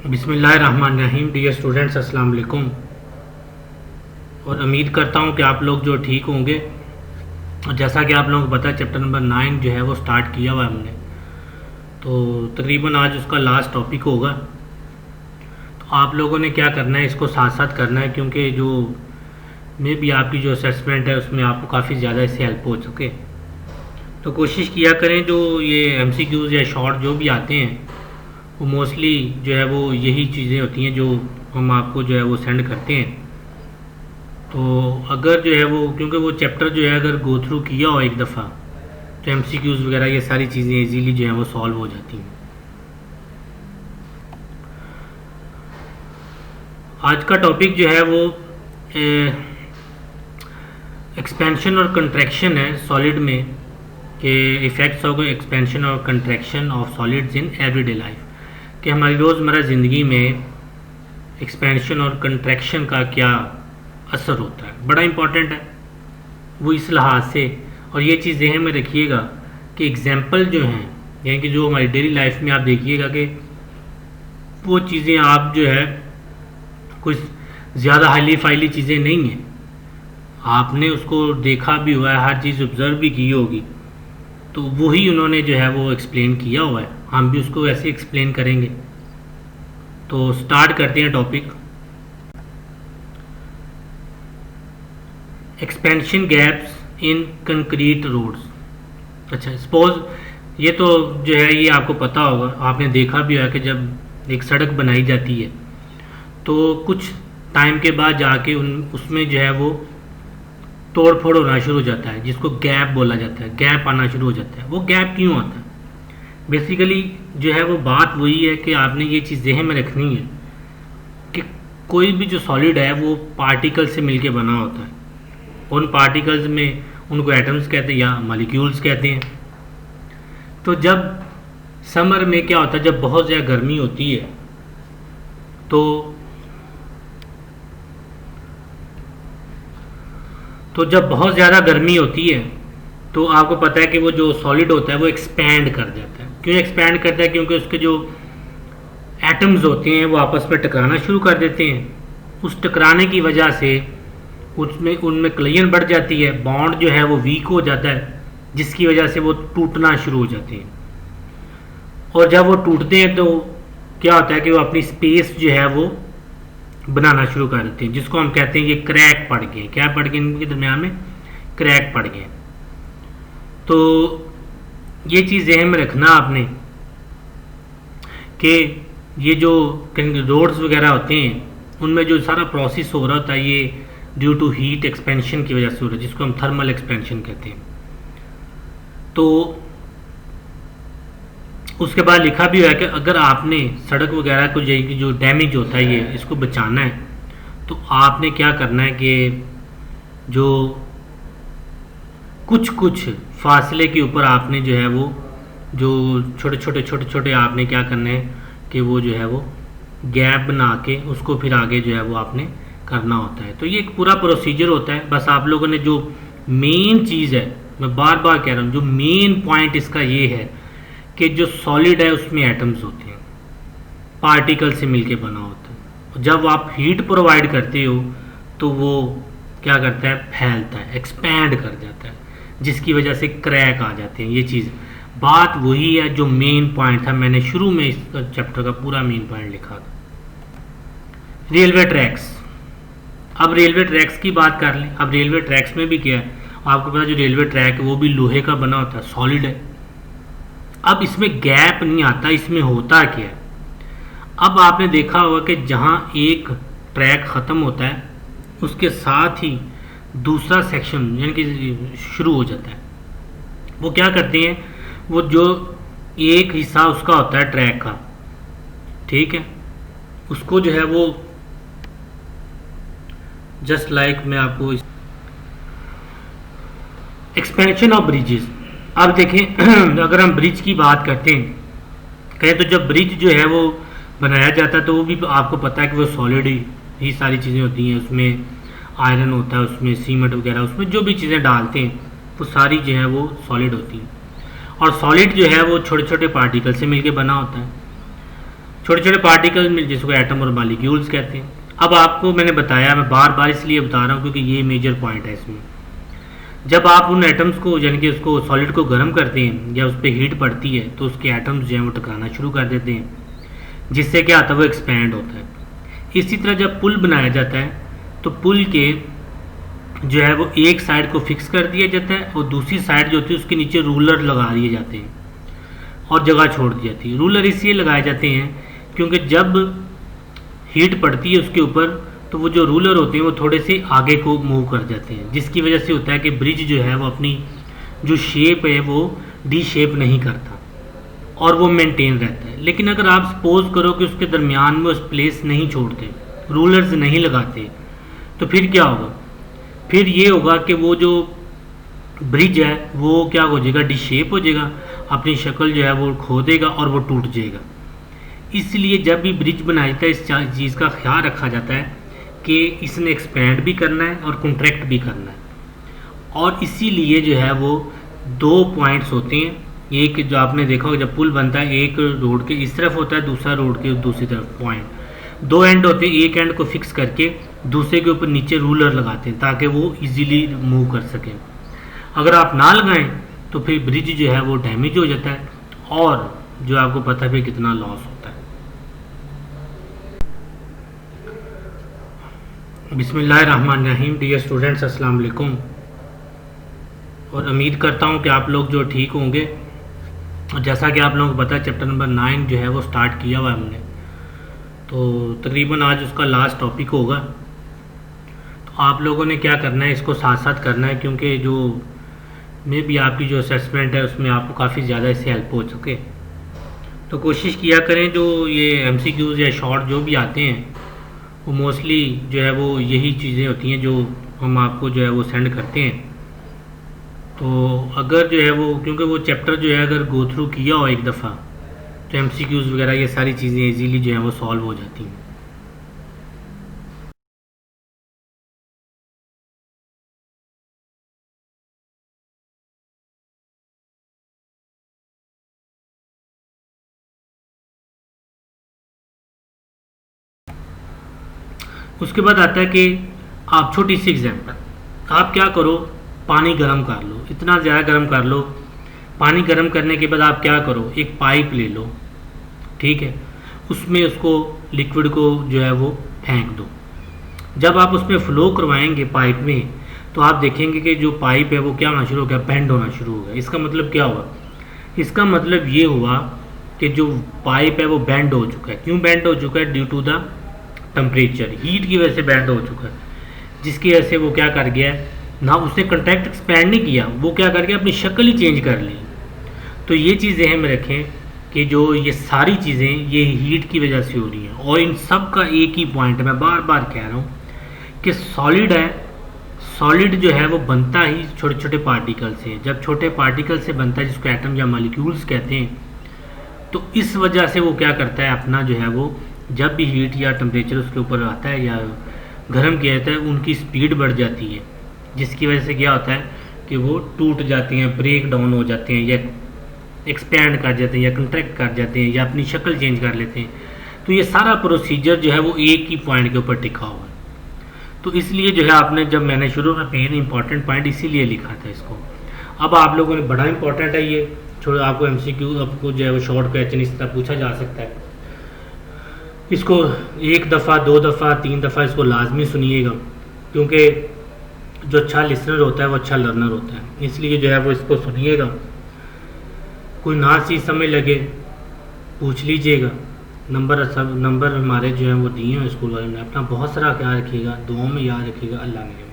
बिस्मिल्लाहिर्रहमानिर्रहीम। Dear students, अस्सलाम वालेकुम। और उम्मीद करता हूँ कि आप लोग जो ठीक होंगे। और जैसा कि आप लोगों को पता है, चैप्टर नंबर 9 जो है वो स्टार्ट किया हुआ है हमने, तो तकरीबन आज उसका लास्ट टॉपिक होगा। तो आप लोगों ने क्या करना है, इसको साथ साथ करना है, क्योंकि जो मे भी आपकी जो असेसमेंट है उसमें आपको काफ़ी ज़्यादा इससे हेल्प हो सके। तो कोशिश किया करें जो ये MCQs या शॉर्ट जो भी आते हैं वो मोस्टली जो है वो यही चीज़ें होती हैं जो हम आपको जो है वो सेंड करते हैं। तो अगर जो है वो, क्योंकि वो चैप्टर जो है अगर गो थ्रू किया हो एक दफ़ा, तो MCQs वगैरह ये सारी चीज़ें इजीली जो है वो सॉल्व हो जाती हैं। आज का टॉपिक जो है वो एक्सपेंशन और कंट्रैक्शन है सॉलिड में, कि इफ़ेक्ट्स ऑफ एक्सपेंशन और contraction of solids in everyday life, कि हमारी रोज़मर्रा ज़िंदगी में एक्सपेंशन और कंट्रैक्शन का क्या असर होता है। बड़ा इम्पॉर्टेंट है वो इस लिहाज से। और ये चीज़ ज़हन में रखिएगा कि एग्जाम्पल जो हैं, यानी कि जो हमारी डेली लाइफ में आप देखिएगा कि वो चीज़ें आप जो है कुछ ज़्यादा हाईली फाइली चीज़ें नहीं हैं, आपने उसको देखा भी हुआ है, हर चीज़ ऑब्ज़र्व भी की होगी, तो वही उन्होंने जो है वो एक्सप्लेन किया हुआ है, हम भी उसको ऐसे एक्सप्लेन करेंगे। तो स्टार्ट करते हैं topic. Expansion gaps in concrete roads. अच्छा, सपोज ये तो जो है ये आपको पता होगा, आपने देखा भी होगा कि जब एक सड़क बनाई जाती है तो कुछ टाइम के बाद जाके उसमें जो है वो तोड़ फोड़ होना शुरू हो जाता है, जिसको गैप बोला जाता है, गैप आना शुरू हो जाता है। वो गैप क्यों आता है? बेसिकली जो है वो बात वही है कि आपने ये चीज़ ज़हन में रखनी है कि कोई भी जो सॉलिड है वो पार्टिकल से मिलके बना होता है। उन पार्टिकल्स में उनको एटम्स कहते हैं या मॉलिक्यूल्स कहते हैं। तो जब समर में क्या होता है, जब बहुत ज़्यादा गर्मी होती है तो जब बहुत ज़्यादा गर्मी होती है तो आपको पता है कि वो जो सॉलिड होता है वो एक्सपैंड कर जाता है। क्यों एक्सपैंड करता है? क्योंकि उसके जो एटम्स होते हैं वो आपस में टकराना शुरू कर देते हैं। उस टकराने की वजह से उनमें क्लियन बढ़ जाती है, बॉन्ड जो है वो वीक हो जाता है, जिसकी वजह से वो टूटना शुरू हो जाते हैं। और जब वो टूटते हैं तो क्या होता है कि वो अपनी स्पेस जो है वो बनाना शुरू कर देते हैं, जिसको हम कहते हैं ये क्रैक पड़ गए। क्या पड़ गए? इनके दरमियान में क्रैक पड़ गए। तो ये चीज़ ज़हन में रखना आपने कि ये जो रोड्स वगैरह होते हैं उनमें जो सारा प्रोसेस हो रहा होता है ये ड्यू टू हीट एक्सपेंशन की वजह से हो रहा है, जिसको हम थर्मल एक्सपेंशन कहते हैं। तो उसके बाद लिखा भी हुआ है कि अगर आपने सड़क वगैरह को जो डैमेज होता है ये इसको बचाना है तो आपने क्या करना है कि जो कुछ फासले के ऊपर आपने जो है वो जो छोटे छोटे आपने क्या करना है कि वो जो है वो गैप बना के उसको फिर आगे जो है वो आपने करना होता है। तो ये एक पूरा प्रोसीजर होता है। बस आप लोगों ने जो मेन चीज़ है, मैं बार बार कह रहा हूँ, जो मेन पॉइंट इसका ये है कि जो सॉलिड है उसमें एटम्स होते हैं, पार्टिकल से मिलके बना होता है। जब आप हीट प्रोवाइड करते हो तो वो क्या करता है, फैलता है, एक्सपैंड कर जाता है, जिसकी वजह से क्रैक आ जाते हैं। ये चीज़ बात वही है जो मेन पॉइंट था, मैंने शुरू में इस चैप्टर का पूरा मेन पॉइंट लिखा था। Railway tracks. अब रेलवे ट्रैक्स की बात कर लें। अब रेलवे ट्रैक्स में भी क्या है, आपको पता है जो रेलवे ट्रैक है वो भी लोहे का बना होता है, सॉलिड है। अब इसमें गैप नहीं आता, इसमें होता क्या है, अब आपने देखा होगा कि जहाँ एक ट्रैक ख़त्म होता है उसके साथ ही दूसरा सेक्शन यानी कि शुरू हो जाता है। वो क्या करते हैं, वो जो एक हिस्सा उसका होता है ट्रैक का, ठीक है, उसको जो है वो जस्ट लाइक मैं आपको एक्सपेंशन ऑफ ब्रिजेस। अब देखें अगर हम ब्रिज की बात करते हैं कहें तो जब ब्रिज जो है वो बनाया जाता है तो वो भी आपको पता है कि वो सॉलिड ही सारी चीज़ें होती हैं, उसमें आयरन होता है, उसमें सीमेंट वगैरह, उसमें जो भी चीज़ें डालते हैं वो सारी जो है वो सॉलिड होती हैं। और सॉलिड जो है वो छोटे छोटे पार्टिकल से मिलके बना होता है। छोटे छोटे पार्टिकल में जिसको एटम और मॉलिक्यूल्स कहते हैं। अब आपको मैंने बताया, मैं बार बार इसलिए बता रहा हूँ क्योंकि ये मेजर पॉइंट है इसमें। जब आप उन एटम्स को यानी कि उसको सॉलिड को गर्म करते हैं या उस पर हीट पड़ती है तो उसके एटम्स जो हैं वो टकराना शुरू कर देते हैं, जिससे क्या होता है वो एक्सपैंड होता है। इसी तरह जब पुल बनाया जाता है तो पुल के जो है वो एक साइड को फिक्स कर दिया जाता है और दूसरी साइड जो होती है उसके नीचे रूलर लगा दिए जाते हैं और जगह छोड़ दी जाती है। रूलर इसलिए लगाए जाते हैं क्योंकि जब हीट पड़ती है उसके ऊपर तो वो जो रूलर होते हैं वो थोड़े से आगे को मूव कर जाते हैं, जिसकी वजह से होता है कि ब्रिज जो है वो अपनी जो शेप है वो डी शेप नहीं करता और वो मेंटेन रहता है। लेकिन अगर आप सपोज करो कि उसके दरमियान में उस प्लेस नहीं छोड़ते, रूलर्स नहीं लगाते, तो फिर क्या होगा? फिर ये होगा कि वो जो ब्रिज है वो क्या हो जाएगा? डी शेप हो जाएगा, अपनी शक्ल जो है वो खो देगा और वो टूट जाएगा। इसलिए जब भी ब्रिज बनाया जाता है इस चीज़ का ख्याल रखा जाता है कि इसने एक्सपैंड भी करना है और कॉन्ट्रैक्ट भी करना है। और इसीलिए जो है वो 2 पॉइंट्स होते हैं। एक जो आपने देखा होगा जब पुल बनता है, एक रोड के इस तरफ होता है, दूसरा रोड के दूसरी तरफ पॉइंट। 2 एंड होते हैं, एक एंड को फिक्स करके दूसरे के ऊपर नीचे रूलर लगाते हैं ताकि वो इजीली मूव कर सकें। अगर आप ना लगाएं तो फिर ब्रिज जो है वो डैमेज हो जाता है और जो आपको पता है कितना लॉस होता है। बिस्मिल्लाहिर्रहमानिर्रहीम। डियर स्टूडेंट्स, अस्सलाम वालेकुम। और उम्मीद करता हूँ कि आप लोग जो ठीक होंगे। और जैसा कि आप लोगों को पता है चैप्टर नंबर 9 जो है वो स्टार्ट किया हुआ है हमने, तो तकरीबन आज उसका लास्ट टॉपिक होगा। तो आप लोगों ने क्या करना है, इसको साथ साथ करना है क्योंकि जो मे भी आपकी जो असेसमेंट है उसमें आपको काफ़ी ज़्यादा इससे हेल्प हो सके। तो कोशिश किया करें जो ये MCQs या शॉर्ट जो भी आते हैं वो मोस्टली जो है वो यही चीज़ें होती हैं जो हम आपको जो है वो सेंड करते हैं। तो अगर जो है वो क्योंकि वो चैप्टर जो है अगर गो थ्रू किया हो एक दफ़ा तो MCQs वगैरह ये सारी चीज़ें इजीली जो है वो सॉल्व हो जाती हैं। उसके बाद आता है कि आप छोटी सी एग्जाम्पल, आप क्या करो, पानी गर्म कर लो, इतना ज़्यादा गर्म कर लो। पानी गर्म करने के बाद आप क्या करो, एक पाइप ले लो, ठीक है, उसमें उसको लिक्विड को जो है वो फेंक दो। जब आप उसमें फ़्लो करवाएंगे पाइप में तो आप देखेंगे कि जो पाइप है वो क्या होना शुरू हो गया, बेंड होना शुरू हो गया। इसका मतलब क्या हुआ? इसका मतलब ये हुआ कि जो पाइप है वो बेंड हो चुका है। क्यों बेंड हो चुका है? Due to the temperature, heat की वजह से बेंड हो चुका है, जिसकी वजह से वो क्या कर गया ना, उसने कंट्रैक्ट एक्सपैंड नहीं किया, वो क्या कर गया, अपनी शक्ल ही चेंज कर ली। तो ये चीज़ ज़हन में रखें कि जो ये सारी चीज़ें ये हीट की वजह से हो रही हैं। और इन सब का एक ही पॉइंट है, मैं बार बार कह रहा हूँ कि सॉलिड है, सॉलिड जो है वो बनता ही छोटे छोटे पार्टिकल से। जब छोटे पार्टिकल से बनता है जिसको एटम या मॉलिक्यूल्स कहते हैं, तो इस वजह से वो क्या करता है, अपना जो है वो जब भी हीट या टेम्परेचर उसके ऊपर आता है या गर्म किया जाता है उनकी स्पीड बढ़ जाती है, जिसकी वजह से क्या होता है कि वो टूट जाती हैं, ब्रेक डाउन हो जाते हैं या एक्सपैंड कर जाते हैं या कंट्रैक्ट कर जाते हैं या अपनी शक्ल चेंज कर लेते हैं। तो ये सारा प्रोसीजर जो है वो एक ही पॉइंट के ऊपर टिका हुआ है। तो इसलिए जो है आपने, जब मैंने शुरू में मेन इंपॉर्टेंट पॉइंट इसीलिए लिखा था इसको। अब आप लोगों ने, बड़ा इंपॉर्टेंट है ये, छोड़ो आपको MCQ आपको जो है वो शॉर्ट क्वेश्चन इस तरह पूछा जा सकता है। इसको 1 दफ़ा 2 दफ़ा 3 दफ़ा इसको लाजमी सुनिएगा, क्योंकि जो अच्छा लिसनर होता है वो अच्छा लर्नर होता है। इसलिए जो है वो इसको सुनिएगा, कोई ना चीज़ समझ लगे पूछ लीजिएगा। नंबर हमारे जो हैं वो दिए हैं स्कूल वाले ने। अपना बहुत सारा ख्याल रखिएगा, दुआओं में याद रखिएगा। अल्लाह ने